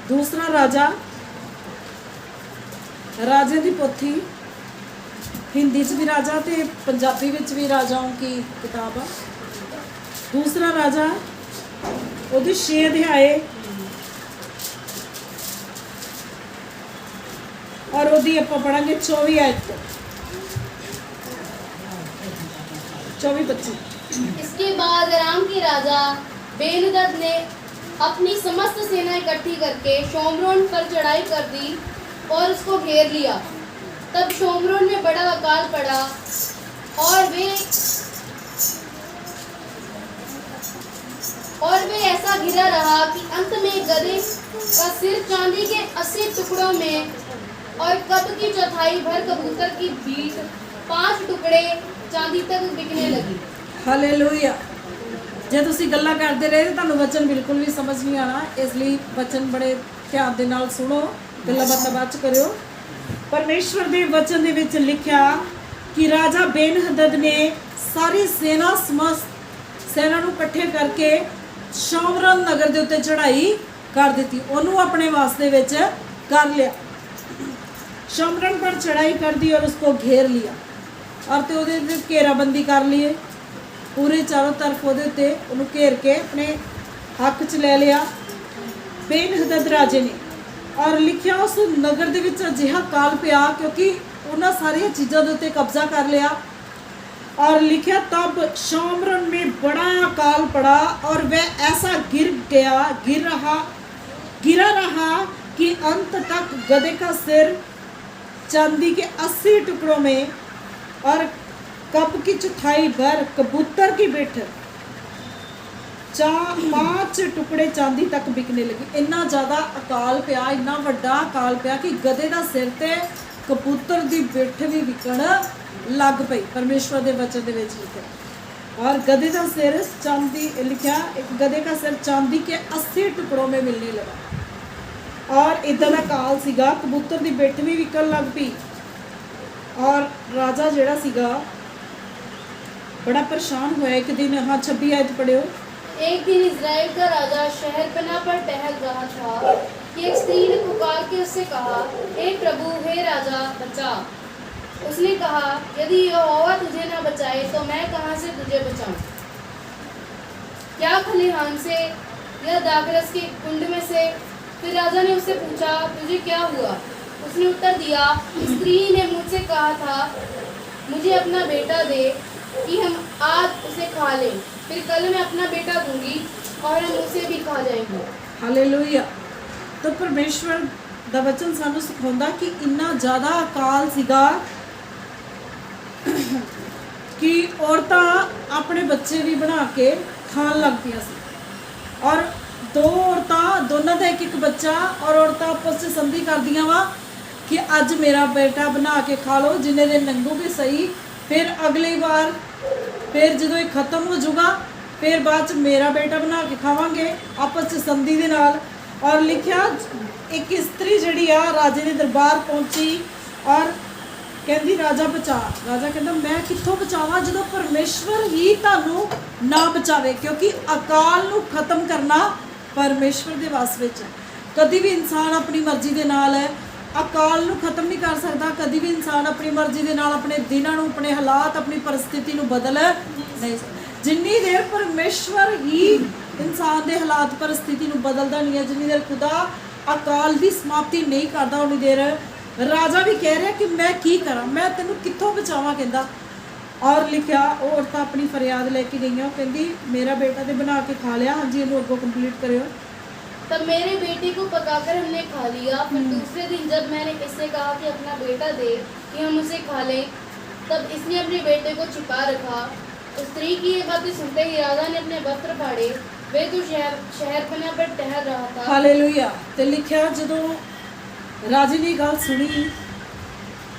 दूसरा राजा, राजे की पोथी, हिंदी च भी राजा ते पंजाबी विच भी राजाओं की किताब है। दूसरा राजा ਉਹਦੀ 6 अध्याय और ਉਹਦੀ ਆਪਾਂ ਪੜਾਂਗੇ 24 आयत को 24-25। इसके बाद अराम के राजा बेनहदद ने अपनी समस्त सेना इकट्ठी करके शोमरोन पर चढ़ाई कर दी और उसको घेर लिया। तब शोमरोन में बड़ा अकाल पड़ा और वे ऐसा घिरा रहा कि अंत में गधे का सिर चांदी के 80 टुकड़ों में और कब की चौथाई भर कबूतर की बीट 5 टुकड़े चांदी तक बिकने लगी। हालेलुया। जे तुसी गल्लां करदे रहे तो तुहानूं वचन बिल्कुल भी समझ नहीं आना, इसलिए वचन बड़े ध्यान दे नाल सुनो, गल्लां बातां बाद च करियो। परमेश्वर दे वचन दे विच लिखिया कि राजा बेनहदद ने सारी सेना समस्त सेना नूं इकट्ठे करके शोमरोन नगर दे उत्ते चढ़ाई कर दी, उन्होंने अपने वास्ते विच कर लिया। शोमरोन पर चढ़ाई कर दी और उसको घेर लिया और तो उहदे घेराबंदी कर लिए, पूरे चारों तरफ उहदे उन्होंने घेर के अपने हक च ले लिया बेनहदद राजे ने। और लिखिया उस नगर दे विच अजिहा काल पिया क्योंकि उन्होंने सारिया चीज़ों के उत्ते कब्जा कर लिया। और लिखा तब शोमरोन में बड़ा अकाल पड़ा और वह ऐसा गिरा रहा कि अंत तक गधे का सिर चांदी के 80 टुकड़ों में और कब की चौथाई भर कबूतर की बिठ 5 टुकड़े चांदी तक बिकने लगी। इन्ना ज़्यादा अकाल पिया, इन्ना वड्डा अकाल पिया कि गधे का सिर ते कबूतर की बिठ भी विकण लग पई। परमेश्वर के वचन के लिखा और गधे का सिर चांदी लिखा, एक गधे का सिर चांदी के 80 टुकड़ों में मिलने लगा। और इदा का काल सीगा, कबूतर की बिठ भी विकण लग पई और राजा जिहड़ा सीगा बड़ा परेशान होया। एक दिन, हाँ 26 आयत पढ़ियो। एक दिन इज़राइल का राजा शहरपनाह पर टहल रहा था कि एक स्त्री ने पुकार के उससे कहा, हे प्रभु, हे राजा, बचा। उसने कहा, यदि यहोवा तुझे न बचाए तो मैं कहाँ से तुझे बचाऊं? क्या खलिहान से या दाखरस के कुंड में से? फिर राजा ने उससे पूछा, तुझे क्या हुआ? उसने उत्तर दिया, स्त्री ने मुझसे कहा था, मुझे अपना बेटा दे कि हम आज उसे खा लें, फिर कल मैं अपना बेटा दूंगी और हम उसे भी खा जाएंगे। हालेलुया। तो परमेश्वर दा वचन सानू सिखाउंदा कि इन्ना ज़्यादा अकाल सीगा कि औरतां अपने बच्चे भी बना के खान लग पियां सी। और दो औरतां, दोनों का एक बच्चा, और औरतां आपस में संधि करदियां वा कि अज मेरा बेटा बना के खा लो, जिन्ने दिन लंघूगे सही, फिर अगली बार फिर जो ये खत्म हो जाऊगा फिर बाद मेरा बेटा बना के खावांगे, आपस में संधि दे नाल। और लिखिया एक स्त्री जिहड़ी आ राजे के दरबार पहुंची और कहती, राजा बचा। राजा कहता, मैं कित्थों बचावां जदों परमेश्वर ही तुहानूं ना बचावे, क्योंकि अकाल नूं खत्म करना परमेश्वर दे वास विच है। कभी भी इंसान अपनी मर्जी दे नाल है अकाल नूं खत्म नहीं कर सकता। कभी भी इंसान अपनी मर्जी दे नाल अपने दिनां नूं, अपने हालात, अपनी परिस्थिति नूं बदल नहीं सकता। जिन्नी देर परमेश्वर ही इंसान के हालात परिस्थिति नूं बदलदा नहीं है, जिन्नी देर खुदा अकाल की समाप्ति नहीं करता, उन्नी देर राजा भी कह रहा कि मैं की करा, मैं तेनों कित्थों बचावां कहंदा। और लिखिया औरतां अपनी फरियाद लेके गई, कहती मेरा बेटा तो बना के खा लिया। हाँ जी, इन्हों अगों कंप्लीट करियो। तब मेरे बेटे को पकाकर हमने खा लिया। फिर दूसरे दिन जब मैंने इससे कहा कि अपना बेटा दे कि हम उसे खा लें, तब इसने अपने बेटे को छिपा रखा। उस स्त्री की ये बातें सुनते ही राजा ने अपने वस्त्र फाड़े। वे तो शहरपनाह पर टहल रहा था। हालेलुया। ते लिखिया जदों राजे ने गल सुनी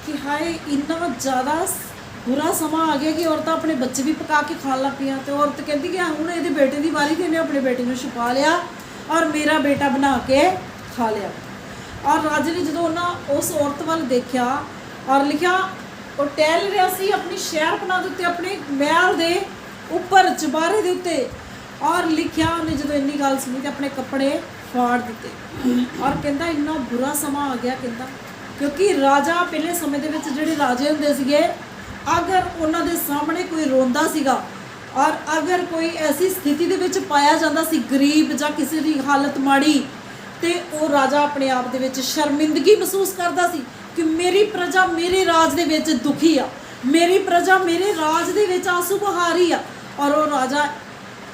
कि हाय इन्ना ज़्यादा बुरा समा आ गया कि औरतां अपने बच्चे भी पका के खान लग पियां, तो औरत कहती कि हुण इहदे बेटे की वारी, इन्हें अपने बेटे को छुपा लिया और मेरा बेटा बना के खा लिया। और राजे ने जो उस औरत वाल देखा और लिखा वो टहल रहा सी अपनी शहरपनाह दे उत्ते, अपने महल दे उपर चबारे दे उत्ते। और लिखा उन्हें जो इन्नी गल सुनी तो अपने कपड़े फाड़ दिते। और कहता इन्ना बुरा समा आ गया कहता, क्योंकि राजा पहले समय दे विच जिहड़े राजे हुंदे सीगे, अगर उन्हां दे सामने कोई रोंदा सीगा और अगर कोई ऐसी स्थिति दे विच पाया जांदा सी गरीब जां किसी दी हालत माड़ी, ते वो राजा अपने आप दे विच शर्मिंदगी महसूस करदा सी कि मेरी प्रजा मेरे राज दे विच दुखी आ, मेरी प्रजा मेरे राज दे विच आंसू बहा रही आ। और वो राजा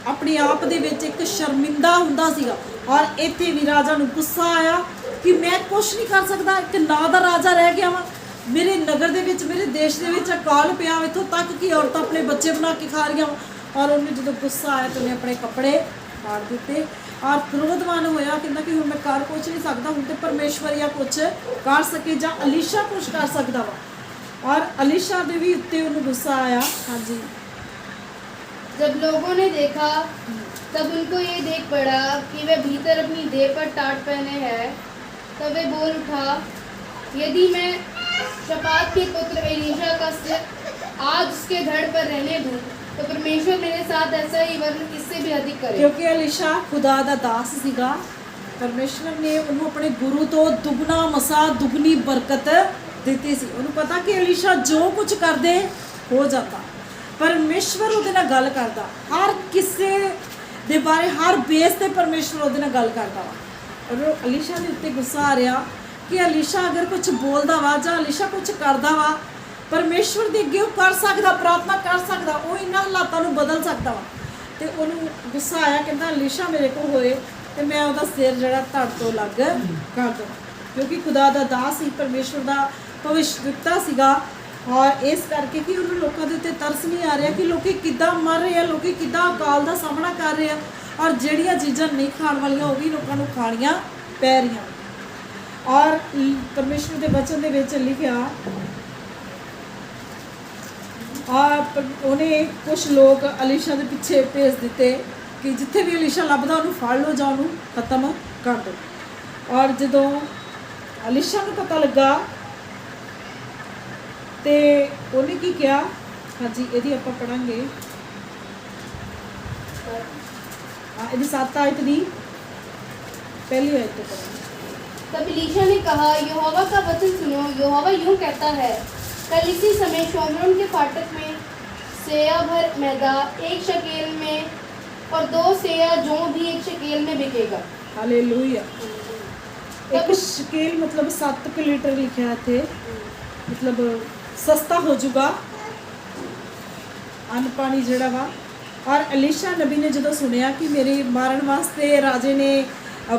अपने आप दे विच एक शर्मिंदा हुंदा सीगा। और इत्थे भी राजा नूं गुस्सा आया कि मैं कुछ नहीं कर सकदा, एक नां दा राजा रह गया वां, मेरे नगर दे विच मेरे देश दे विच अकाल पिया, इत्थों तक कि औरतां अपने बच्चे बना के खा रही। और उन्हें जो गुस्सा आया तो उन्हें अपने कपड़े फाड़ दिते और क्रोधवान होया, कहता कि हुण मैं कर कुछ नहीं सकता, हुण तो परमेश्वर या कुछ कर सके जां अलीशा कुछ कर सकता वा। और अलीशा दे भी उत्ते उन्हें गुस्सा आया। हाँ जी। जब लोगों ने देखा तब उनको ये देख पड़ा कि वह भीतर अपनी देह पर टाट पहने हैं। तब वे बोल उठा, यदि मैं शपात के पुत्र एलीशा का सिर आज उसके धड़ पर रहने दूं तो परमेश्वर मेरे साथ ऐसा ही वरन इससे भी अधिक करे। क्योंकि एलीशा खुदा दा दास सीगा, परमेश्वर ने उन्होंने अपने गुरु तो दुगना मसा दुगनी बरकत दी सी। उन्होंने पता कि एलीशा जो कुछ कर दे हो जाता, परमेश्वर उहदे नाल गल करदा, हर किसे दे बारे हर बेस ते परमेश्वर उहदे नाल गल करदा वा। और एलीशा दे उत्ते गुस्सा आ रहा कि एलीशा अगर कुछ बोलदा वा जां एलीशा कुछ करदा वा, परमेश्वर दे अगे कर सकदा, प्रार्थना कर सकदा, वो इन्हां हालातां नूं बदल सकदा वा। ते उहनूं गुस्सा आया, कहंदा एलीशा मेरे कोल होए ते मैं उहदा सिर जिहड़ा धड़ तो लग कर देवां, क्योंकि खुदा दा दास ही परमेश्वर दा भविष्यवक्ता सीगा। और इस करके कि उन्होंने लोगों के उत्ते तरस नहीं आ रहा कि लोग किद्दां मर रहे हैं, लोग किद्दां अकाल का सामना कर रहे हैं, और जिहड़ियां चीज़ां नहीं खाण वालियां वो भी लोगों को खाणियां पै रही। और परमेश्वर के वचन दे विच लिखिया, और उन्हें कुछ लोग अलीशा के पिछे भेज दिते कि जिथे भी अलीशा लभदा उन्होंने फड़ लो जां उन्होंने खत्म कर दो। और जदों अलीशा को पता लगा तो उन्हें की किया, हाँ जी यदि आप पढ़ांगे, हाँ यदि 7 आयत दी पहली आयत तो पढ़ेंगे। तब एलीशा ने कहा, यहोवा का वचन सुनो, यहोवा यूं कहता है, कल इसी समय शोमरोन के फाटक में सेया भर मैदा 1 शकेल में और 2 सेया जौ भी 1 शकेल में बिकेगा। हालेलुया। 1 शकेल मतलब 7 लीटर लिखा थे, मतलब सस्ता हो जाऊगा अन्न पानी जड़ा वा। और अलीशा नबी ने जो सुनिया कि मेरे मारन वास्ते राजे ने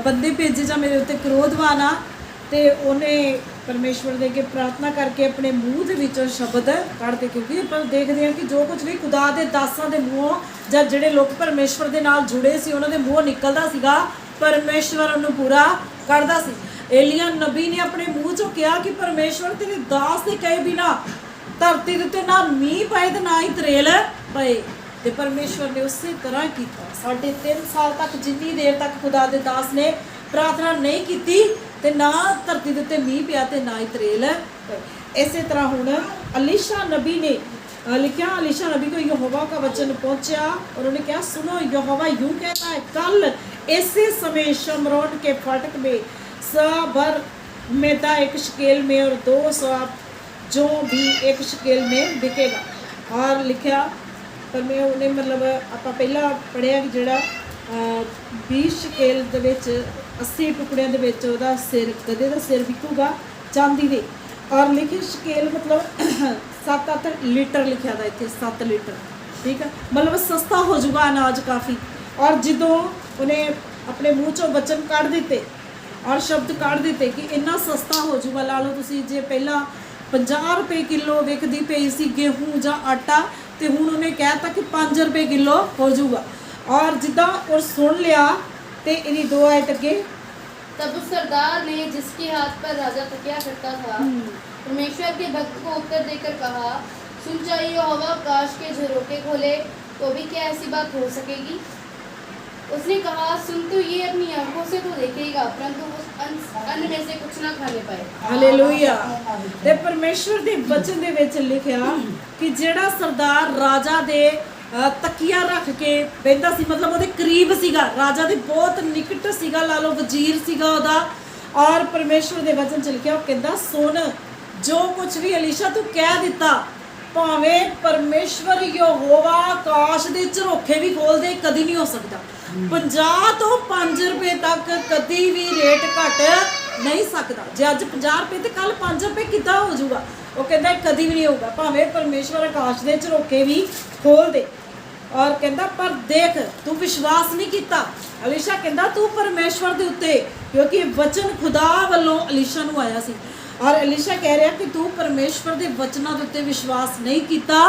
बंदे भेजे जां मेरे उत्ते क्रोधवान आ, तो उन्हें परमेश्वर दे के प्रार्थना करके अपने मूँह के विचों शब्द कढ़ते, क्योंकि पर देखते हैं कि जो कुछ भी खुदा के दासां दे मूँहों जां जिहड़े लोग परमेश्वर दे नाल जुड़े सी उन्हां दे मूँहों निकलदा सीगा, परमेश्वर उन्हें पूरा करदा सी। एलिया नबी ने अपने मूँह चों कहा कि परमेश्वर तेरे दास के कहे बिना धरती के उत्ते ना मीह पाए तो ना ही तरेल पए, तो परमेश्वर ने उस तरह किया। 3.5 साल तक जितनी देर तक खुदा के दास ने प्रार्थना नहीं की तो ना धरती के उत्ते मीह पिया तो ना ही तरेल पए। इस तरह हुण अलीशा नबी ने लिखा, अलीशा नबी को यहोवा का वचन पहुँचा और उन्हें कहा, सुनो यहोवा यूं कहता है, कल इसी समय शमरोन के फाटक में 100 भर मैदा 1 शकेल में और 200 जो भी 1 शकेल में बिकेगा। और लिखा पर मैं उन्हें मतलब आप पहला पढ़िया कि जोड़ा 20 शकेल दे विच 80 टुकड़ियां दे विच उहदा सिर गधे का सिर बिकूगा चांदी दे। और लिखे शकेल मतलब 7-8 लीटर लिखा था इतने 7 लीटर, ठीक है, मतलब सस्ता हो जाऊगा अनाज काफ़ी। और जदों उन्हें अपने मूँह चों वचन कढ़ दिते और शब्द कढ़ दिते कि इन्ना सस्ता हो जाऊगा, ला लो तुसीं जे पहला 50 रुपए किलो विकदी पई सी गेहूँ जां आटा, तो हुण उन्हें कहता कि 5 रुपए किलो हो जाऊगा। और जिद्दां और सुन लिया तो इहदी 2 आयत अगे, तब उस सरदार ने जिसके हाथ पर राजा तकिया करता था परमेश्वर के भक्त को उत्तर देकर कहा, सुन चाहिए यहोवा आकाश के झरोखे खोले तो भी क्या ऐसी बात हो सकेगी। उसने कहा, सुन तो ये अपनी आंखों से तो देखेगा परंतु उस अन्न में से कुछ ना खाने पाए। हालेलुया। ते परमेश्वर दे वचन दे विच लिखिया कि जेड़ा सरदार राजा दे ਤਕੀਆ ਰੱਖ ਕੇ ਬਹਿੰਦਾ ਸੀ, ਮਤਲਬ ਉਹਦੇ ਕਰੀਬ ਸੀਗਾ, ਰਾਜਾ ਦੇ ਬਹੁਤ ਨਿਕਟ ਸੀਗਾ, ਲਾ ਲਓ ਵਜ਼ੀਰ ਸੀਗਾ ਉਹਦਾ। ਔਰ ਪਰਮੇਸ਼ਵਰ ਦੇ ਵਚਨ ਚ ਲਿਖਿਆ, ਉਹ ਕਹਿੰਦਾ ਸੁਣ ਜੋ ਕੁਝ ਵੀ ਅਲੀਸ਼ਾ ਤੂੰ ਕਹਿ ਦਿੱਤਾ, ਭਾਵੇਂ ਪਰਮੇਸ਼ਵਰ ਯਹੋਵਾ ਆਕਾਸ਼ ਦੇ ਝਰੋਖੇ ਵੀ ਖੋਲ ਦੇ, ਕਦੀ ਨਹੀਂ ਹੋ ਸਕਦਾ। 50 ਤੋਂ 5 ਰੁਪਏ ਤੱਕ ਕਦੀ ਵੀ ਰੇਟ ਘਟ ਨਹੀਂ ਸਕਦਾ। ਜੇ ਅੱਜ 50 ਰੁਪਏ ਤੇ ਕੱਲ 5 ਰੁਪਏ ਕਿੱਦਾਂ ਹੋ ਜਾਊਗਾ? ਉਹ ਕਹਿੰਦਾ ਕਦੀ ਵੀ ਨਹੀਂ ਹੋਊਗਾ, ਭਾਵੇਂ ਪਰਮੇਸ਼ਵਰ ਆਕਾਸ਼ ਦੇ ਝਰੋਖੇ ਵੀ ਖੋਲ ਦੇ। ਔਰ ਕਹਿੰਦਾ ਪਰ ਦੇਖ ਤੂੰ ਵਿਸ਼ਵਾਸ ਨਹੀਂ ਕੀਤਾ। ਅਲੀਸ਼ਾ ਕਹਿੰਦਾ ਤੂੰ ਪਰਮੇਸ਼ਵਰ ਦੇ ਉੱਤੇ, ਕਿਉਂਕਿ ਇਹ ਵਚਨ ਖੁਦਾ ਵੱਲੋਂ ਅਲੀਸ਼ਾ ਨੂੰ ਆਇਆ ਸੀ। ਔਰ ਅਲੀਸ਼ਾ ਕਹਿ ਰਿਹਾ ਕਿ ਤੂੰ ਪਰਮੇਸ਼ਵਰ ਦੇ ਵਚਨਾਂ ਦੇ ਉੱਤੇ ਵਿਸ਼ਵਾਸ ਨਹੀਂ ਕੀਤਾ,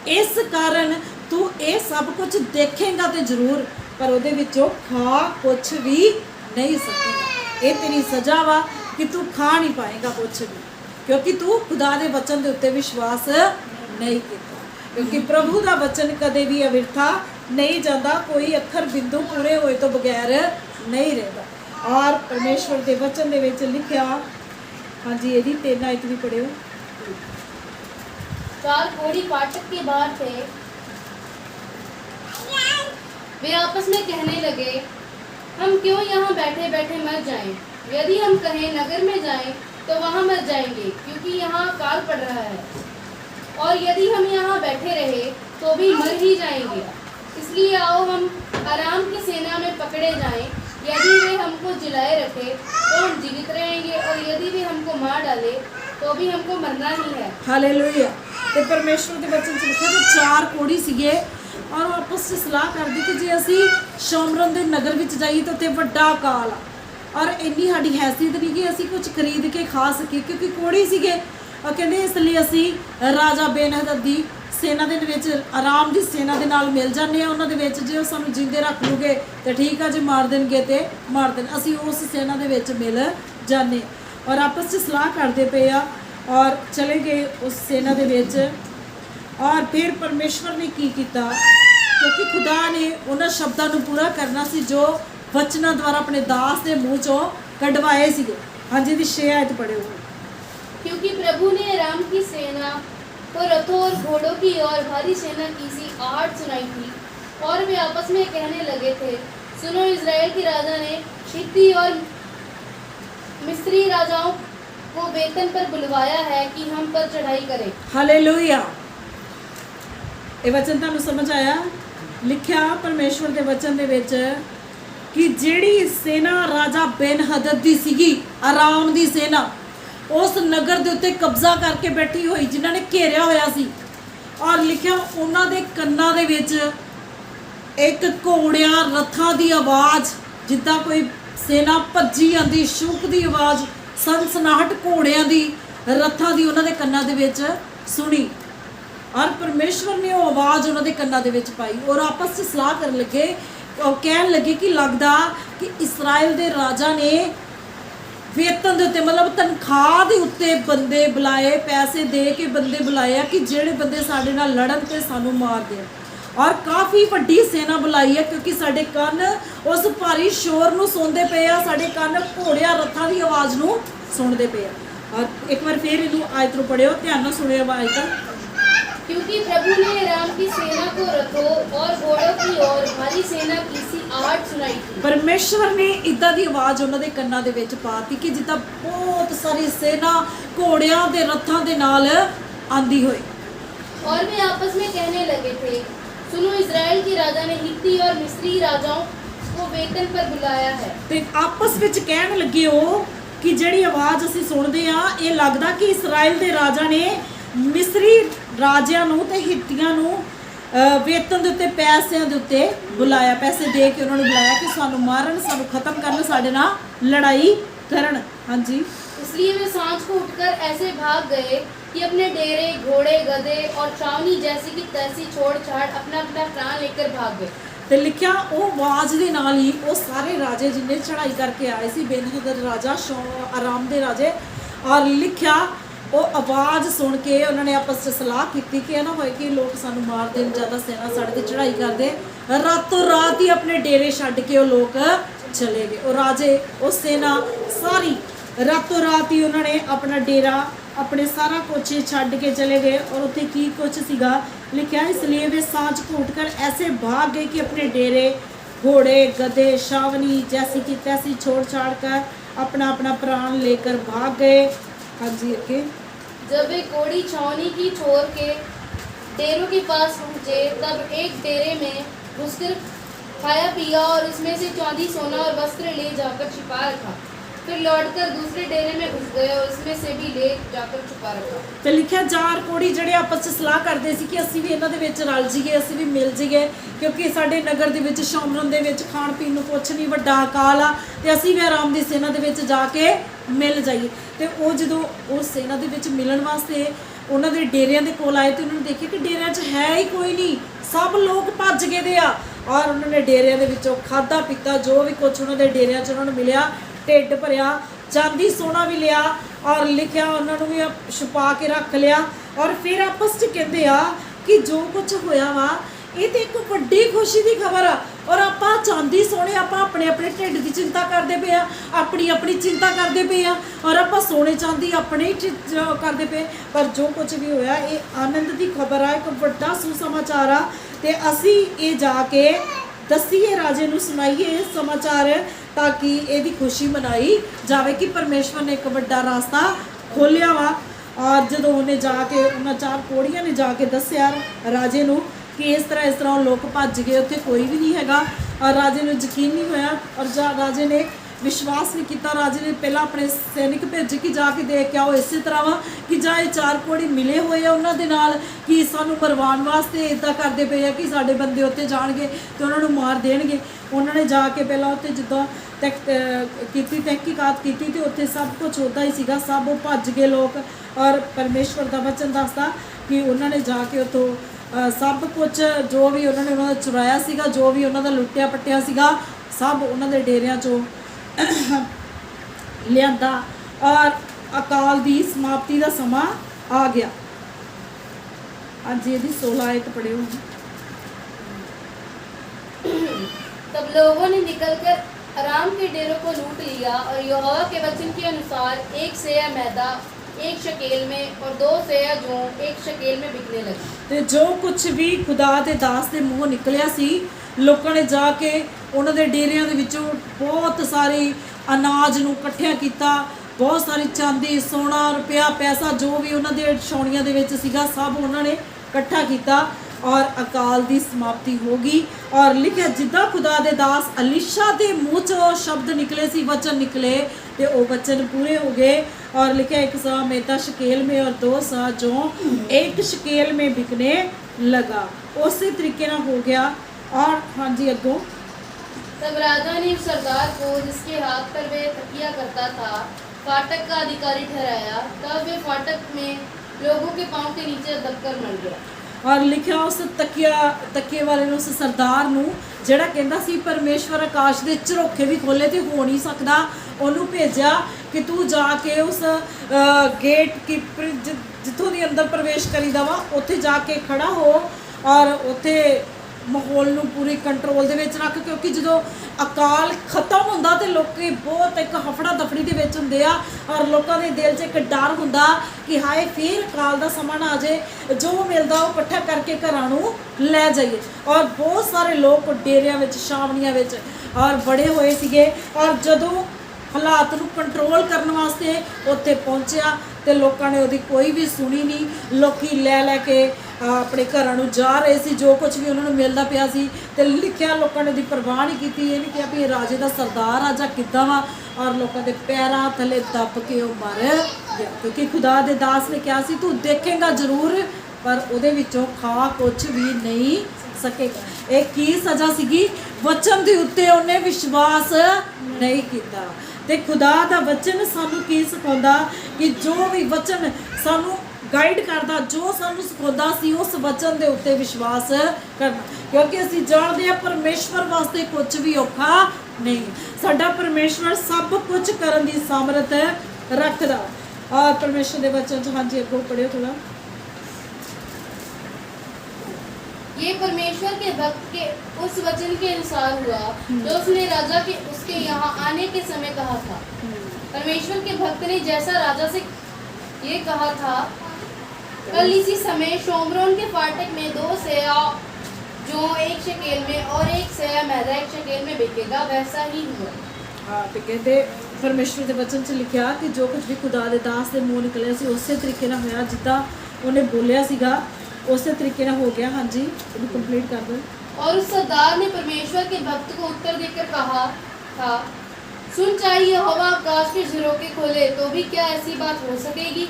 ਇਸ ਕਾਰਨ ਤੂੰ ਇਹ ਸਭ ਕੁਝ ਦੇਖੇਂਗਾ ਤੇ ਜ਼ਰੂਰ, ਪਰ ਉਹਦੇ ਵਿੱਚੋਂ ਖਾ ਕੁਝ ਵੀ ਨਹੀਂ ਸਕੇਗਾ। ਇਹ ਤੇਰੀ ਸਜ਼ਾ ਵਾ ਕਿ ਤੂੰ ਖਾ ਨਹੀਂ ਪਾਏਗਾ ਕੁਝ ਵੀ, ਕਿਉਂਕਿ ਤੂੰ ਖੁਦਾ ਦੇ ਵਚਨ ਦੇ ਉੱਤੇ ਵਿਸ਼ਵਾਸ ਨਹੀਂ ਕੀਤਾ। ਕਿਉਂਕਿ ਪ੍ਰਭੂ ਦਾ ਵਚਨ ਕਦੇ ਵੀ ਅਵਿਰਥਾ ਨਹੀਂ ਜਾਂਦਾ, ਕੋਈ ਅੱਖਰ ਬਿੰਦੂ ਪੂਰੇ ਹੋਏ ਤੋਂ ਬਗੈਰ ਨਹੀਂ ਰਹਿੰਦਾ। ਔਰ ਪਰਮੇਸ਼ਵਰ ਦੇ ਵਚਨ ਦੇ ਵਿੱਚ ਲਿਖਿਆ, ਹਾਂਜੀ ਇਹਦੀ 3 ਆਇਤ ਵੀ ਪੜਿਓ। 4 कोढ़ी फाटक के बाहर थे, वे आपस में कहने लगे, हम क्यों यहाँ बैठे बैठे मर जाएं? यदि हम कहें नगर में जाएं तो वहाँ मर जाएंगे, क्योंकि यहाँ काल पड़ रहा है, और यदि हम यहाँ बैठे रहे तो भी मर ही जाएंगे। इसलिए आओ हम आराम की सेना में पकड़े जाएं। यदि वे हमको जिलाए रखे तो हम जीवित रहेंगे, और यदि वे हमको मार डाले तो भी हमको मरना ही है। ਹਾਲੇਲੂਇਆ। ਤੇ ਪਰਮੇਸ਼ਵਰ ਦੇ ਵਚਨ ਚ ਲਿਖਿਆ ਕਿ 4 ਕੋੜੀ ਸੀਗੇ, ਔਰ ਉਹ ਆਪਸ ਵਿੱਚ ਸਲਾਹ ਕਰਦੀ ਕਿ ਜੇ ਅਸੀਂ ਸ਼ੋਮਰਨ ਦੇ ਨਗਰ ਵਿੱਚ ਜਾਈਏ ਤਾਂ ਉੱਥੇ ਵੱਡਾ ਅਕਾਲ ਆ, ਔਰ ਇੰਨੀ ਸਾਡੀ ਹੈਸੀਅਤ ਨਹੀਂ ਕਿ ਅਸੀਂ ਕੁਝ ਖਰੀਦ ਕੇ ਖਾ ਸਕੀਏ, ਕਿਉਂਕਿ ਕੋੜੀ ਸੀਗੇ। ਉਹ ਕਹਿੰਦੇ ਇਸ ਲਈ ਅਸੀਂ ਰਾਜਾ ਬੇਨਹਦਦ ਦੀ ਸੈਨਾ ਦੇ ਵਿੱਚ, ਆਰਾਮ ਦੀ ਸੈਨਾ ਦੇ ਨਾਲ ਮਿਲ ਜਾਂਦੇ ਆ ਉਹਨਾਂ ਦੇ ਵਿੱਚ। ਜੇ ਉਹ ਸਾਨੂੰ ਜਿੰਦੇ ਰੱਖ ਲੂਗੇ ਤਾਂ ਠੀਕ ਆ, ਜੇ ਮਾਰ ਦੇਣਗੇ ਤੇ ਮਾਰ ਦੇਣ, ਅਸੀਂ ਉਸ ਸੈਨਾ ਦੇ ਵਿੱਚ ਮਿਲ ਜਾਂਦੇ। ਔਰ ਆਪਸ 'ਚ ਸਲਾਹ ਕਰਦੇ ਪਏ ਆ ਔਰ ਚਲੇ ਗਏ ਉਸ ਸੈਨਾ ਦੇ ਵਿੱਚ। ਔਰ ਫਿਰ ਪਰਮੇਸ਼ਵਰ ਨੇ ਕੀ ਕੀਤਾ, ਕਿਉਂਕਿ ਖੁਦਾ ਨੇ ਉਹਨਾਂ ਸ਼ਬਦਾਂ ਨੂੰ ਪੂਰਾ ਕਰਨਾ ਸੀ ਜੋ ਵਚਨਾਂ ਦੁਆਰਾ ਆਪਣੇ ਦਾਸ ਦੇ ਮੂੰਹ 'ਚੋਂ ਕਢਵਾਏ ਸੀਗੇ। ਹਾਂਜੀ ਦੀ 6 ਆਇਤ ਪੜ੍ਹਿਓ। क्योंकि प्रभु ने राम की सेना को रथों और घोड़ों की और भारी सेना की सी आहट सुनाई थी, और वे आपस में कहने लगे थे, सुनो इज़राइल के राजा ने हित्ती और मिस्री राजाओं को वेतन पर बुलवाया है कि हम पर चढ़ाई करें। ਹਾਲੇਲੂਇਆ। ਇਹ ਵਚਨ ਤੁਹਾਨੂੰ ਸਮਝ ਆਇਆ? ਲਿਖਿਆ ਪਰਮੇਸ਼ਵਰ ਦੇ ਵਚਨ ਦੇ ਵਿੱਚ ਕਿ ਜਿਹੜੀ ਸੈਨਾ ਰਾਜਾ ਬੇਨਹਦਦ ਦੀ ਸੀਗੀ, ਆਰਾਮ ਦੀ ਸੈਨਾ, ਉਸ ਨਗਰ ਦੇ ਉੱਤੇ ਕਬਜ਼ਾ ਕਰਕੇ ਬੈਠੀ ਹੋਈ, ਜਿਨ੍ਹਾਂ ਨੇ ਘੇਰਿਆ ਹੋਇਆ ਸੀ। ਔਰ ਲਿਖਿਆ ਉਹਨਾਂ ਦੇ ਕੰਨਾਂ ਦੇ ਵਿੱਚ ਇੱਕ ਘੋੜਿਆਂ ਰੱਥਾਂ ਦੀ ਆਵਾਜ਼, ਜਿੱਦਾਂ ਕੋਈ ਸੈਨਾ ਭੱਜੀ ਆਂਦੀ, ਸ਼ੂਕ ਦੀ ਆਵਾਜ਼, ਸਨਸਨਾਹਟ ਘੋੜਿਆਂ ਦੀ, ਰੱਥਾਂ ਦੀ ਉਹਨਾਂ ਦੇ ਕੰਨਾਂ ਦੇ ਵਿੱਚ ਸੁਣੀ। ਔਰ ਪਰਮੇਸ਼ਵਰ ਨੇ ਉਹ ਆਵਾਜ਼ ਉਹਨਾਂ ਦੇ ਕੰਨਾਂ ਦੇ ਵਿੱਚ ਪਾਈ, ਔਰ ਆਪਸ 'ਚ ਸਲਾਹ ਕਰਨ ਲੱਗੇ। ਉਹ ਕਹਿਣ ਲੱਗੇ ਕਿ ਲੱਗਦਾ ਕਿ ਇਸਰਾਇਲ ਦੇ ਰਾਜਾ ਨੇ वेतन के उत्ते, मतलब तनख्वाह के उत्ते बंदे बुलाए, पैसे दे के बंदे बुलाए कि जेड़े बंदे साडे नाल लड़न ते सानू मार देण। और काफ़ी वड्डी सेना बुलाई है, क्योंकि साडे कान उस भारी शोर नूं सुनदे पे आ, साडे कान घोड़ियां रथां दी आवाज़ नूं सुनदे पे आ। और एक बार फिर इनू आयत नूं पढ़ियो, ध्यान नाल सुणियो आयत। क्योंकि प्रभु ने राम की सेना को रथों और घोड़ों की और भारी सेना की सी आहट सुनाई थी। परमेश्वर ने इदां दी आवाज़ उन्हां दे कन्नां दे विच पाती कि जिद्दां बहुत सारी सेना घोड़ियां दे रथां दे नाल आंदी होई। और वे आपस में कहने लगे थे, सुनो इज़राइल के राजा ने हित्ती और मिस्री राजाओं को वेतन पर बुलाया है। ते आपस विच कहण लगे हो कि जिहड़ी आवाज़ असीं सुणदे आ, इह लगदा कि इस्राइल दे राजा ने मिस्री राजिਆਂ ਨੂੰ ਤੇ ਹਿੱਤੀਆਂ ਨੂੰ वेतन ਦੇ ਉੱਤੇ ਪੈਸਿਆਂ ਦੇ ਉੱਤੇ ਬੁਲਾਇਆ, ਪੈਸੇ ਦੇ ਕੇ ਉਹਨਾਂ ਨੂੰ ਬੁਲਾਇਆ ਕਿ ਸਾਨੂੰ ਮਾਰਨ, ਸਾਨੂੰ ਖਤਮ ਕਰਨ, ਸਾਡੇ ਨਾਲ ਲੜਾਈ ਕਰਨ। ਹਾਂਜੀ। इसलिए वे सांझ को उठकर ऐसे भाग गए कि अपने डेरे, घोड़े, गधे और छावनी जैसी की तैसी छोड़ छाड़ अपना अपना प्राण लेकर भाग गए। ਤੇ ਲਿਖਿਆ ਉਹ ਆਵਾਜ਼ ਦੇ ਨਾਲ ਹੀ ਉਹ ਸਾਰੇ ਰਾਜੇ ਜਿੰਨੇ ਚੜ੍ਹਾਈ ਕਰਕੇ ਆਏ ਸੀ, ਬੇਨਹਦਦ ਰਾਜਾ, ਆਰਾਮ ਦੇ ਰਾਜੇ, ਔਰ ਲਿਖਿਆ ਉਹ ਆਵਾਜ਼ ਸੁਣ ਕੇ ਉਹਨਾਂ ਨੇ ਆਪਸ 'ਚ ਸਲਾਹ ਕੀਤੀ ਕਿ ਇਹ ਨਾ ਹੋਏ ਕਿ ਲੋਕ ਸਾਨੂੰ ਮਾਰ ਦੇਣ, ਜ਼ਿਆਦਾ ਸੈਨਾ ਸਾਡੇ 'ਤੇ ਚੜ੍ਹਾਈ ਕਰਦੇ। ਰਾਤੋਂ ਰਾਤ ਹੀ ਆਪਣੇ ਡੇਰੇ ਛੱਡ ਕੇ ਉਹ ਲੋਕ ਚਲੇ ਗਏ। ਉਹ ਰਾਜੇ, ਉਹ ਸੈਨਾ ਸਾਰੀ ਰਾਤੋਂ ਰਾਤ ਹੀ ਉਹਨਾਂ ਨੇ ਆਪਣਾ ਡੇਰਾ, ਆਪਣੇ ਸਾਰਾ ਕੁਝ ਛੱਡ ਕੇ ਚਲੇ ਗਏ। ਔਰ ਉੱਥੇ ਕੀ ਕੁਝ ਸੀਗਾ लिखा इसलिए वे सांझ घूट कर ऐसे भाग गए कि अपने डेरे घोड़े गधे शावनी जैसी की तैसी छोड़ छाड़ कर अपना अपना प्राण लेकर भाग गए। हाँ जी ओके। जब वे कोड़ी छावनी की छोर के डेरों के पास पहुंचे तब एक डेरे में घुसकर खाया पिया और उसमें से चांदी सोना और वस्त्र ले जाकर छिपा रखा। फिर लौटकर दूसरे डेरे में घुस गए और उसमें से भी ले जाकर छुपा रखा। ਤੇ ਲਿਖਿਆ ਚਾਰ ਕੋੜੀ ਜਿਹੜੇ ਆਪਸ ਚ ਸਲਾਹ ਕਰਦੇ ਸੀ ਕਿ ਅਸੀਂ ਵੀ ਇਹਨਾਂ ਦੇ ਵਿੱਚ ਰਲ ਜਾਈਏ, ਅਸੀਂ ਵੀ ਮਿਲ ਜਾਈਏ, ਕਿਉਂਕਿ ਸਾਡੇ ਨਗਰ ਦੇ ਵਿੱਚ ਸ਼ੌਮਰਨ ਦੇ ਵਿੱਚ ਖਾਣ ਪੀਣ ਨੂੰ ਕੁਛ ਨਹੀਂ, ਵੱਡਾ ਅਕਾਲ ਆ ਤੇ ਅਸੀਂ ਵੀ ਆਰਾਮ ਦੀ ਸੇਨਾ ਦੇ ਵਿੱਚ ਜਾ ਕੇ ਮਿਲ ਜਾਈਏ। ਤੇ ਉਹ ਜਦੋਂ ਉਹ ਸੇਨਾ ਦੇ ਵਿੱਚ ਮਿਲਣ ਵਾਸਤੇ ਉਹਨਾਂ ਦੇ ਡੇਰਿਆਂ ਦੇ ਕੋਲ ਆਏ ਤੇ ਉਹਨਾਂ ਨੇ ਦੇਖਿਆ ਕਿ ਡੇਰਿਆਂ 'ਚ ਹੈ ਹੀ ਕੋਈ ਨਹੀਂ, ਸਭ ਲੋਕ ਭੱਜ ਗਏ ਦੇ ਆ। ਔਰ ਉਹਨਾਂ ਨੇ ਡੇਰਿਆਂ ਦੇ ਵਿੱਚੋਂ ਖਾਧਾ ਪੀਤਾ ਜੋ ਵੀ ਕੁਛ ਉਹਨਾਂ ਦੇ ਡੇਰਿਆਂ 'ਚ ਉਹਨਾਂ ਨੂੰ ਮਿਲਿਆ, ਢਿੱਡ ਭਰਿਆ, ਚਾਂਦੀ ਸੋਨਾ ਵੀ ਲਿਆ ਔਰ ਲਿਖਿਆ ਉਹਨਾਂ ਨੂੰ ਵੀ ਛੁਪਾ ਕੇ ਰੱਖ ਲਿਆ। ਔਰ ਫਿਰ ਆਪਸ 'ਚ ਕਹਿੰਦੇ ਆ ਕਿ ਜੋ ਕੁਝ ਹੋਇਆ ਵਾ ਇਹ ਤੇ ਇੱਕ ਵੱਡੀ ਖੁਸ਼ੀ ਦੀ ਖਬਰ ਆ। ਔਰ ਆਪਾਂ ਚਾਂਦੀ ਸੋਨੇ ਆਪਾਂ ਆਪਣੇ ਆਪਣੇ ਢਿੱਡ ਦੀ ਚਿੰਤਾ ਕਰਦੇ ਪਏ ਆ, ਆਪਣੀ ਆਪਣੀ ਚਿੰਤਾ ਕਰਦੇ ਪਏ ਆ ਔਰ ਆਪਾਂ ਸੋਨੇ ਚਾਂਦੀ ਆਪਣੇ ਹੀ ਕਰਦੇ ਪਏ। ਪਰ ਜੋ ਕੁਝ ਵੀ ਹੋਇਆ ਇਹ ਆਨੰਦ ਦੀ ਖਬਰ ਆ, ਇੱਕ ਵੱਡਾ ਸੁਸਮਾਚਾਰ ਆ ਤੇ ਅਸੀਂ ਇਹ ਜਾ ਕੇ दसीए राजे नूं सुनाइए इस समाचार ताकि ਇਹਦੀ खुशी मनाई जाए कि परमेश्वर ने एक बड़ा रास्ता खोलिया वा। और जो उन्हें जाके उन्होंने चार कोड़ियां ने जाके दसिया राजे नूं कि इस तरह लोग भज गए, उत्थे कोई भी नहीं हैगा। और राजे नूं यकीन नहीं होया और राजे ने विश्वास नहीं किया। राजे ने पहला अपने सैनिक भेजे कि जाके देख के आओ इस तरह वा कि जाए चार कोड़ी मिले हुए उन्होंने नाल कि सानू मरवाण वास्ते इदा करते पे है कि साडे बंदे उत्ते जाणगे ते उन्होंने मार देणगे। उन्होंने जाके पहला उत्ते जिद्दां तहकीकात की तो उत्थे सब कुछ उदा ही सीगा, सब भज गए लोग। और परमेश्वर का वचन दसदा कि उन्होंने जाके उत्थों सब कुछ जो भी उन्होंने उन्होंने चुराया सीगा, जो भी उन्होंने लुट्टिया पट्टिया सीगा, सब उन्होंने डेरिया चों लियांदा और अकाल दी समाप्ति का समा आ गया। अज ये 16 आयत पढ़े हो। तब लोगों ने निकलकर आराम के डेरों को लूट लिया और यहोवा के वचन के अनुसार 1 सेया मैदा 1 शकेल में और 2 सेया जौ 1 शकेल में बिकने लगी। ते जो कुछ भी खुदा के दास के मुँह निकलिया सी लोगों ने जाके उन्होंने डेरिया के विचों बहुत सारी अनाज नूं इकट्ठिया किया, बहुत सारी चांदी सोना रुपया पैसा जो भी उन्होंने छाउणियां दे विच सीगा सब उन्होंने इकट्ठा किया और अकाल की समाप्ति हो गई। और लिखिया जिद्दां खुदा दे दास अलीशा के मूँह चों शब्द निकले सी, वचन निकले तो वो वचन पूरे हो गए। और लिखिया 1 सा मैदा शकेल में और 2 सा जौ 1 शकेल में बिकने लगा। उस तरीके ना हो गया। और हाँ जी अगों। तब राजा ने उस सरदार को जिसके हाथ पर वे तकिया करता था फाटक का अधिकारी ठहराया। तब वे फाटक में लोगों के पांव के नीचे दबकर मर गया। और लिखा उस तकिए वाले ने उस सरदार नूं जिहड़ा कहंदा सी परमेश्वर आकाश दे झरोखे भी खोले तो हो नहीं सकता, उन्होंने भेजा कि तू जाके उस गेट कीपर जिथों दी अंदर प्रवेश करीदा वा उत्थे जाके खड़ा हो और उत्थे माहौल नूं पूरी कंट्रोल दे विच रख। क्योंकि जो अकाल खत्म हुंदा ते लोग बहुत एक हफड़ा दफड़ी दे विच हुंदे आ और लोगों के दिल 'च एक डर हुंदा कि हाय फिर अकाल दा समा ना आ जाए, जो मिलदा वो इकट्ठा करके घरां नूं लै जाइए। और बहुत सारे लोग डेरियां विच छावणियां विच और बड़े होए सीगे और जदों हालात नूं कंट्रोल करने वास्ते उत्थे पहुंचिया तो लोगों ने उहदी कोई भी सुनी नहीं। लोकी लै के अपने घरां नूं जा रहे सी, जो कुछ भी उन्होंने मिलता पिया सी ते लिखिया लोगों ने उहदी परवाह नहीं की। ये नहीं कहा भी राजे का सरदार आ जां किद्दां वा और लोगों के पैरां थले दब के वो मर गया। क्योंकि खुदा दे दास ने कहा सी तू देखेगा जरूर पर उहदे विचों खा कुछ भी नहीं सकेगा। एक की सज़ा सीगी वचन के उत्ते उन्हें विश्वास नहीं किया। ते खुदा दा वचन सानू की सिखाउंदा कि जो भी वचन सानू गाइड करता, जो सानू सिखाउंदा सी उस वचन के उत्ते विश्वास करना। क्योंकि असीं जाणदे आ परमेश्वर वास्ते कुछ भी औखा नहीं, साडा परमेश्वर सब कुछ करन दी सामर्थ रखदा। और परमेश्वर के वचन च हाँ जी अगों पढ़ियो थोड़ा। ये परमेश्वर के भक्त के उस वचन के अनुसार हुआ जो उसने राजा के उसके यहाँ आने के समय कहा था। परमेश्वर के भक्त ने जैसा राजा से ये कहा था, कल इसी समय शोमरोन के फाटक में 2 जो 1 शकेल में और 1 सेया मैदा 1 शकेल में बिकेगा वैसा ही हुआ। ਹਾਂ ਤੇ ਕਹਿੰਦੇ ਪਰਮੇਸ਼ਵਰ ਦੇ ਵਚਨ 'ਚ ਲਿਖਿਆ ਕਿ ਜੋ ਕੁਝ ਵੀ ਖੁਦਾ ਦੇ ਦਾਸ ਦੇ ਮੂੰਹ ਨਿਕਲਿਆ ਸੀ ਉਸੇ ਤਰੀਕੇ ਨਾਲ ਹੋਇਆ ਜਿੱਦਾਂ ਉਹਨੇ ਬੋਲਿਆ ਸੀਗਾ ਉਸੇ ਤਰੀਕੇ ਨਾਲ ਹੋ ਗਿਆ। ਹਾਂਜੀ ਇਹਨੂੰ ਕੰਪਲੀਟ ਕਰ ਦਿਓ। और उस सरदार ने परमेश्वर के भक्त को उत्तर देकर कहा था, सुन, चाहिए हवा आकाश के झरोखे खोले तो भी क्या ऐसी बात हो सकेगी?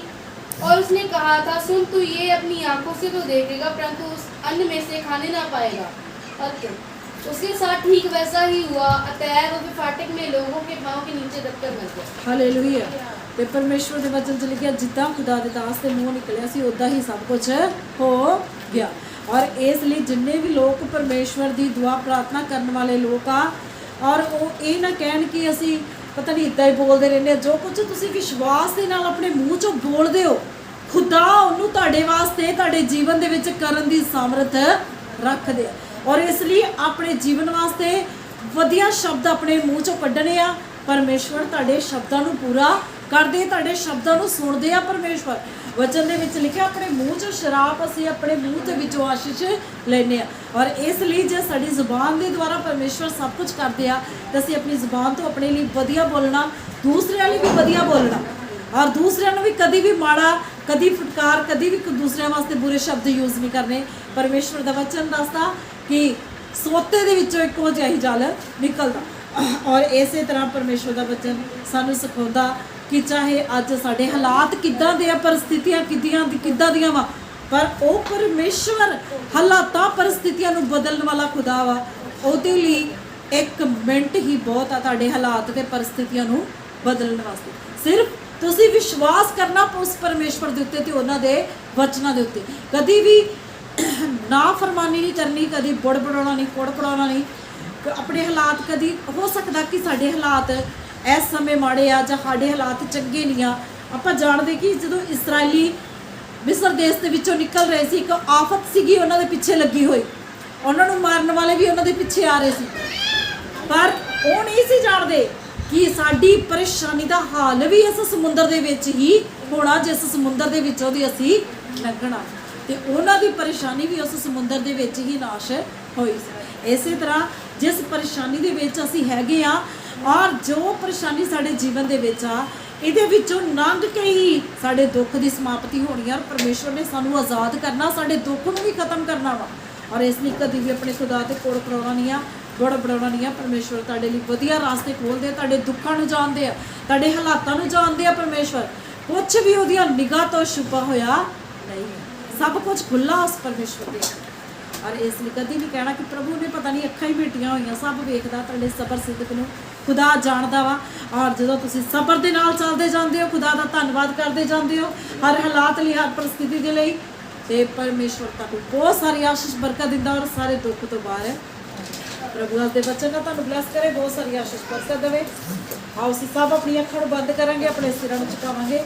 और उसने कहा था, सुन, तू ये अपनी आंखों से तो देखेगा परंतु उस अन्न में से खाने ना पाएगा। सत्य। उसके साथ ठीक वैसा ही हुआ। अतएव वह फाटक में लोगों के पांव के नीचे दबकर मर गया। ਹਾਲੇਲੂਇਆ। ਤੇ ਪਰਮੇਸ਼ਵਰ ਦੇ ਵਚਨ 'ਚ ਲਿਖਿਆ ਜਿੱਦਾਂ ਖੁਦਾ ਦੇ ਦਾਸ ਦੇ ਮੂੰਹ ਨਿਕਲਿਆ ਸੀ ਉਦਾਂ ਹੀ ਸਭ ਕੁਝ ਹੋ ਗਿਆ। ਔਰ ਇਸ ਲਈ ਜਿੰਨੇ ਵੀ ਲੋਕ ਪਰਮੇਸ਼ਵਰ ਦੀ ਦੁਆ ਪ੍ਰਾਰਥਨਾ ਕਰਨ ਵਾਲੇ ਲੋਕ ਆ ਔਰ ਉਹ ਇਹ ਨਾ ਕਹਿਣ ਕਿ ਅਸੀਂ ਪਤਾ ਨਹੀਂ ਇੱਦਾਂ ਹੀ ਬੋਲਦੇ ਰਹਿੰਦੇ ਆ। ਜੋ ਕੁਝ ਤੁਸੀਂ ਵਿਸ਼ਵਾਸ ਦੇ ਨਾਲ ਆਪਣੇ ਮੂੰਹ 'ਚੋਂ ਬੋਲਦੇ ਹੋ ਖੁਦਾ ਉਹਨੂੰ ਤੁਹਾਡੇ ਵਾਸਤੇ ਤੁਹਾਡੇ ਜੀਵਨ ਦੇ ਵਿੱਚ ਕਰਨ ਦੀ ਸਾਮਰਥ ਰੱਖਦੇ ਆ। ਔਰ ਇਸ ਲਈ ਆਪਣੇ ਜੀਵਨ ਵਾਸਤੇ ਵਧੀਆ ਸ਼ਬਦ ਆਪਣੇ ਮੂੰਹ 'ਚੋਂ ਕੱਢਣੇ ਆ। ਪਰਮੇਸ਼ਵਰ ਤੁਹਾਡੇ ਸ਼ਬਦਾਂ ਨੂੰ ਪੂਰਾ ਕਰਦੇ, ਤੁਹਾਡੇ ਸ਼ਬਦਾਂ ਨੂੰ ਸੁਣਦੇ ਆ। ਪਰਮੇਸ਼ਵਰ ਵਚਨ ਦੇ ਵਿੱਚ ਲਿਖਿਆ ਆਪਣੇ ਮੂੰਹ 'ਚੋਂ ਸ਼ਰਾਬ ਅਸੀਂ ਆਪਣੇ ਮੂੰਹ ਦੇ ਵਿੱਚੋਂ ਆਸ਼ੀਸ਼ ਲੈਂਦੇ ਆ। ਔਰ ਇਸ ਲਈ ਜੇ ਸਾਡੀ ਜ਼ੁਬਾਨ ਦੇ ਦੁਆਰਾ ਪਰਮੇਸ਼ਵਰ ਸਭ ਕੁਝ ਕਰਦੇ ਆ ਤਾਂ ਅਸੀਂ ਆਪਣੀ ਜ਼ੁਬਾਨ ਤੋਂ ਆਪਣੇ ਲਈ ਵਧੀਆ ਬੋਲਣਾ, ਦੂਸਰਿਆਂ ਲਈ ਵੀ ਵਧੀਆ ਬੋਲਣਾ ਔਰ ਦੂਸਰਿਆਂ ਨੂੰ ਵੀ ਕਦੀ ਵੀ ਮਾੜਾ, ਕਦੀ ਫਟਕਾਰ, ਕਦੀ ਵੀ ਦੂਸਰਿਆਂ ਵਾਸਤੇ ਬੁਰੇ ਸ਼ਬਦ ਯੂਜ਼ ਨਹੀਂ ਕਰਨੇ। ਪਰਮੇਸ਼ਵਰ ਦਾ ਵਚਨ ਦੱਸਦਾ ਕਿ ਸੋਤੇ ਦੇ ਵਿੱਚੋਂ ਇੱਕੋ ਜਿਹਾ ਹੀ ਜਲ ਨਿਕਲਦਾ। ਔਰ ਇਸੇ ਤਰ੍ਹਾਂ ਪਰਮੇਸ਼ਵਰ ਦਾ ਵਚਨ ਸਾਨੂੰ ਸਿਖਾਉਂਦਾ ਕਿ ਚਾਹੇ ਅੱਜ ਸਾਡੇ ਹਾਲਾਤ ਕਿੱਦਾਂ ਦੇ ਆ, ਪਰਿਸਥਿਤੀਆਂ ਕਿੱਦਾਂ ਦੀਆਂ ਵਾ, ਪਰ ਉਹ ਪਰਮੇਸ਼ਵਰ ਹਾਲਾਤਾਂ ਪਰਿਸਥਿਤੀਆਂ ਨੂੰ ਬਦਲਣ ਵਾਲਾ ਖੁਦਾ ਵਾ। ਉਹਦੇ ਲਈ 1 ਮਿੰਟ ਹੀ ਬਹੁਤ ਆ ਤੁਹਾਡੇ ਹਾਲਾਤ ਤੇ ਪਰਿਸਥਿਤੀਆਂ ਨੂੰ ਬਦਲਣ ਵਾਸਤੇ। ਸਿਰਫ ਤੁਸੀਂ ਵਿਸ਼ਵਾਸ ਕਰਨਾ ਉਸ ਪਰਮੇਸ਼ਵਰ ਦੇ ਉੱਤੇ ਤੇ ਉਹਨਾਂ ਦੇ ਵਚਨਾਂ ਦੇ ਉੱਤੇ। ਕਦੀ ਵੀ ਨਾ ਫਰਮਾਨੀ ਨਹੀਂ ਕਰਨੀ, ਕਦੀ ਬੜਬੜਾਉਣਾ ਨਹੀਂ, ਕੁੜਕੜਾਉਣਾ ਨਹੀਂ। ਆਪਣੇ ਹਾਲਾਤ ਕਦੀ ਹੋ ਸਕਦਾ ਕਿ ਸਾਡੇ ਹਾਲਾਤ ਇਸ ਸਮੇਂ ਮਾੜੇ ਆ ਜਾਂ ਸਾਡੇ ਹਾਲਾਤ ਚੰਗੇ ਨਹੀਂ ਆ। ਆਪਾਂ ਜਾਣਦੇ ਕਿ ਜਦੋਂ ਇਸਰਾਇਲੀ ਮਿਸਰ ਦੇਸ਼ ਦੇ ਵਿੱਚੋਂ ਨਿਕਲ ਰਹੇ ਸੀ ਇੱਕ ਆਫਤ ਸੀਗੀ ਉਹਨਾਂ ਦੇ ਪਿੱਛੇ ਲੱਗੀ ਹੋਈ, ਉਹਨਾਂ ਨੂੰ ਮਾਰਨ ਵਾਲੇ ਵੀ ਉਹਨਾਂ ਦੇ ਪਿੱਛੇ ਆ ਰਹੇ ਸੀ, ਪਰ ਉਹ ਨਹੀਂ ਸੀ ਜਾਣਦੇ ਕਿ ਸਾਡੀ ਪਰੇਸ਼ਾਨੀ ਦਾ ਹੱਲ ਵੀ ਇਸ ਸਮੁੰਦਰ ਦੇ ਵਿੱਚ ਹੀ ਹੋਣਾ ਜਿਸ ਸਮੁੰਦਰ ਦੇ ਵਿੱਚੋਂ ਦੀ ਅਸੀਂ ਲੰਘਣਾ, ਤੇ ਉਹਨਾਂ ਦੀ ਪਰੇਸ਼ਾਨੀ ਵੀ ਉਸ ਸਮੁੰਦਰ ਦੇ ਵਿੱਚ ਹੀ ਨਾਸ਼ ਹੋਈ ਸੀ। ਇਸੇ ਤਰ੍ਹਾਂ ਜਿਸ ਪਰੇਸ਼ਾਨੀ ਦੇ ਵਿੱਚ ਅਸੀਂ ਹੈਗੇ ਆ ਔਰ ਜੋ ਪਰੇਸ਼ਾਨੀ ਸਾਡੇ ਜੀਵਨ ਦੇ ਵਿੱਚ ਆ ਇਹਦੇ ਵਿੱਚੋਂ ਲੰਘ ਕੇ ਹੀ ਸਾਡੇ ਦੁੱਖ ਦੀ ਸਮਾਪਤੀ ਹੋਣੀ ਆ। ਔਰ ਪਰਮੇਸ਼ਵਰ ਨੇ ਸਾਨੂੰ ਆਜ਼ਾਦ ਕਰਨਾ, ਸਾਡੇ ਦੁੱਖ ਨੂੰ ਵੀ ਖਤਮ ਕਰਨਾ ਵਾ। ਔਰ ਇਸ ਲਈ ਕਦੀ ਵੀ ਆਪਣੇ ਖੁਦਾ ਤੇ ਕੋੜ ਕਰਾਉਣਾ ਨਹੀਂ ਆ, ਬੜਬੜਾਉਣਾ ਨਹੀਂ ਆ। ਪਰਮੇਸ਼ਵਰ ਤੁਹਾਡੇ ਲਈ ਵਧੀਆ ਰਾਸਤੇ ਖੋਲ੍ਹਦੇ ਆ, ਤੁਹਾਡੇ ਦੁੱਖਾਂ ਨੂੰ ਜਾਣਦੇ ਆ, ਤੁਹਾਡੇ ਹਾਲਾਤਾਂ ਨੂੰ ਜਾਣਦੇ ਆ। ਪਰਮੇਸ਼ਵਰ ਕੁਛ ਵੀ ਉਹਦੀਆਂ ਨਿਗਾਹ ਤੋਂ ਛੁਪਾ ਹੋਇਆ ਨਹੀਂ, ਸਭ ਕੁਝ ਖੁੱਲ੍ਹਾ ਉਸ ਪਰਮੇਸ਼ਵਰ ਦੇ। ਔਰ ਇਸ ਲਈ ਕਦੀ ਵੀ ਕਹਿਣਾ ਕਿ ਪ੍ਰਭੂ ਨੇ ਪਤਾ ਨਹੀਂ ਅੱਖਾਂ ਹੀ ਬੇਟੀਆਂ ਹੋਈਆਂ, ਸਭ ਵੇਖਦਾ, ਤੁਹਾਡੇ ਸਬਰ ਸਿੱਧਕ ਨੂੰ ਖੁਦਾ ਜਾਣਦਾ ਵਾ। ਔਰ ਜਦੋਂ ਤੁਸੀਂ ਸਬਰ ਦੇ ਨਾਲ ਚੱਲਦੇ ਜਾਂਦੇ ਹੋ, ਖੁਦਾ ਦਾ ਧੰਨਵਾਦ ਕਰਦੇ ਜਾਂਦੇ ਹੋ ਹਰ ਹਾਲਾਤ ਲਈ, ਹਰ ਪਰਿਸਥਿਤੀ ਦੇ ਲਈ, ਤੇ ਪਰਮੇਸ਼ਵਰ ਤੁਹਾਨੂੰ ਬਹੁਤ ਸਾਰੀ ਆਸ਼ੀਸ਼ ਬਰਕਤ ਦਿੰਦਾ ਔਰ ਸਾਰੇ ਦੁੱਖ ਤੋਂ ਬਾਹਰ ਪ੍ਰਭੂ ਦੇ ਬਚਨ ਨਾਲ ਤੁਹਾਨੂੰ ਬਲੈਸ ਕਰੇ, ਬਹੁਤ ਸਾਰੀ ਆਸ਼ੀਸ਼ ਬਰਕਤ ਦੇਵੇ। ਆਓ ਅਸੀਂ ਸਭ ਆਪਣੀਆਂ ਅੱਖਾਂ ਨੂੰ ਬੰਦ ਕਰਾਂਗੇ, ਆਪਣੇ ਸਿਰਾਂ ਨੂੰ ਝੁਕਾਵਾਂਗੇ।